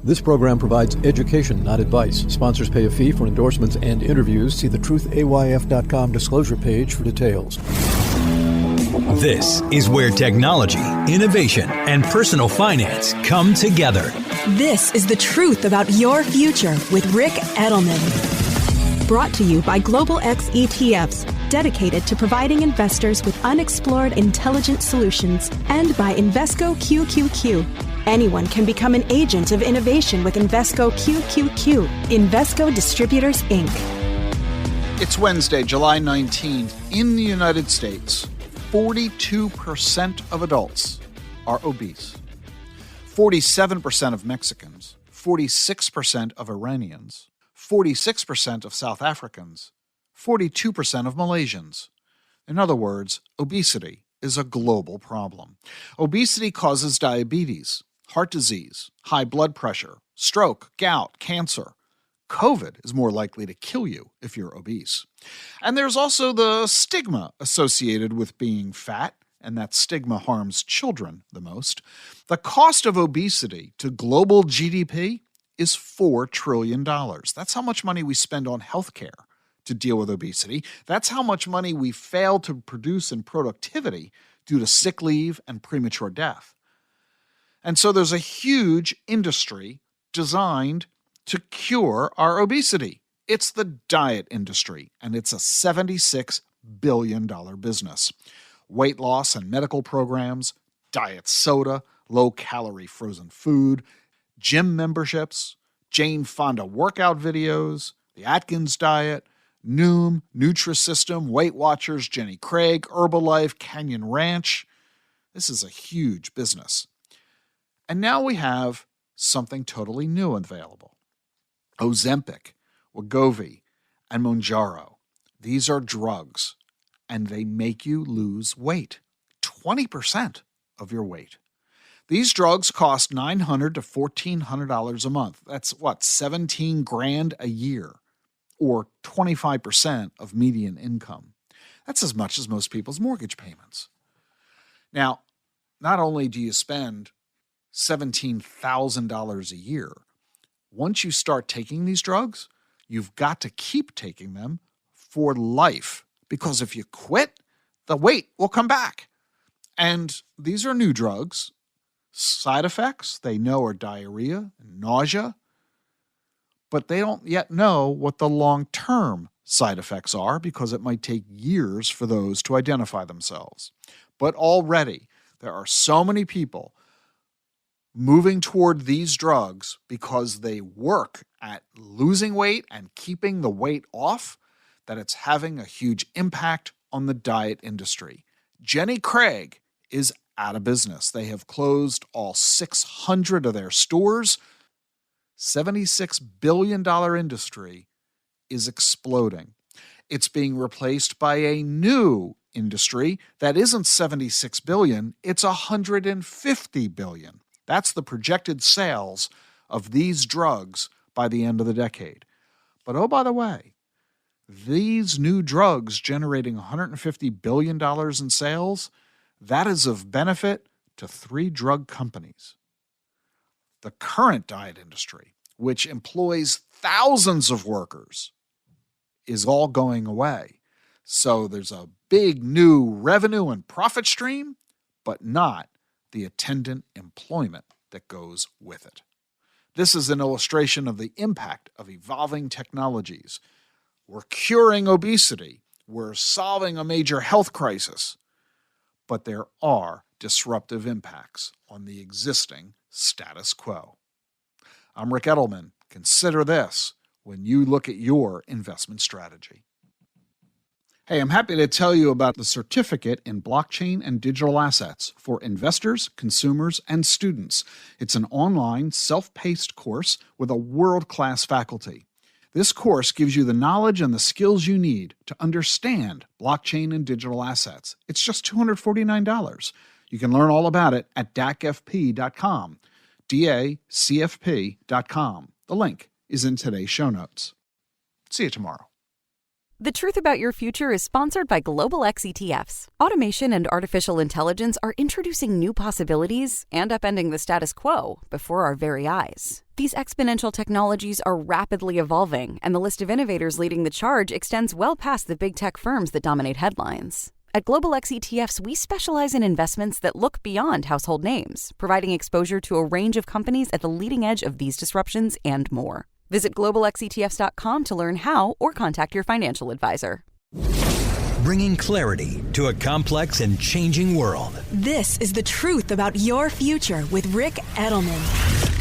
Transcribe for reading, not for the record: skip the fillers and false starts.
This program provides education, not advice. Sponsors pay a fee for endorsements and interviews. See the truthayf.com disclosure page for details. This is where technology, innovation, and personal finance come together. This is the truth about your future with Rick Edelman. Brought to you by Global X ETFs, dedicated to providing investors with unexplored intelligent solutions, and by Invesco QQQ. Anyone can become an agent of innovation with Invesco QQQ. Invesco Distributors, Inc. It's Wednesday, July 19th. In the United States, 42% of adults are obese. 47% of Mexicans, 46% of Iranians, 46% of South Africans, 42% of Malaysians. In other words, obesity is a global problem. Obesity causes diabetes, heart disease, high blood pressure, stroke, gout, cancer. COVID is more likely to kill you if you're obese. And there's also the stigma associated with being fat, and that stigma harms children the most. The cost of obesity to global GDP is $4 trillion. That's how much money we spend on healthcare to deal with obesity. That's how much money we fail to produce in productivity due to sick leave and premature death. And so there's a huge industry designed to cure our obesity. It's the diet industry, and it's a $76 billion business. Weight loss and medical programs, diet soda, low-calorie frozen food, gym memberships, Jane Fonda workout videos, the Atkins diet, Noom, Nutrisystem, Weight Watchers, Jenny Craig, Herbalife, Canyon Ranch. This is a huge business. And now we have something totally new available. Ozempic, Wegovy, and Mounjaro. These are drugs, and they make you lose weight, 20% of your weight. These drugs cost $900 to $1,400 a month. That's $17,000 a year, or 25% of median income. That's as much as most people's mortgage payments. Now, not only do you spend $17,000 a year, once you start taking these drugs, you've got to keep taking them for life, because if you quit, the weight will come back. And these are new drugs. Side effects, they know, are diarrhea and nausea, but they don't yet know what the long-term side effects are because it might take years for those to identify themselves. But already, there are so many people moving toward these drugs because they work at losing weight and keeping the weight off, that it's having a huge impact on the diet industry. Jenny Craig is out of business. They have closed all 600 of their stores. $76 billion industry is exploding. It's being replaced by a new industry that isn't $76 billion, it's $150 billion. That's the projected sales of these drugs by the end of the decade. But oh, by the way, these new drugs generating $150 billion in sales, that is of benefit to 3 drug companies. The current diet industry, which employs thousands of workers, is all going away. So there's a big new revenue and profit stream, but not the attendant employment that goes with it. This is an illustration of the impact of evolving technologies. We're curing obesity. We're solving a major health crisis. But there are disruptive impacts on the existing status quo. I'm Rick Edelman. Consider this when you look at your investment strategy. Hey, I'm happy to tell you about the Certificate in Blockchain and Digital Assets for investors, consumers, and students. It's an online, self-paced course with a world-class faculty. This course gives you the knowledge and the skills you need to understand blockchain and digital assets. It's just $249. You can learn all about it at dacfp.com, dacfp.com. The link is in today's show notes. See you tomorrow. The Truth About Your Future is sponsored by Global X ETFs. Automation and artificial intelligence are introducing new possibilities and upending the status quo before our very eyes. These exponential technologies are rapidly evolving, and the list of innovators leading the charge extends well past the big tech firms that dominate headlines. At Global X ETFs, we specialize in investments that look beyond household names, providing exposure to a range of companies at the leading edge of these disruptions and more. Visit globalxetfs.com to learn how or contact your financial advisor. Bringing clarity to a complex and changing world. This is The Truth About Your Future with Rick Edelman.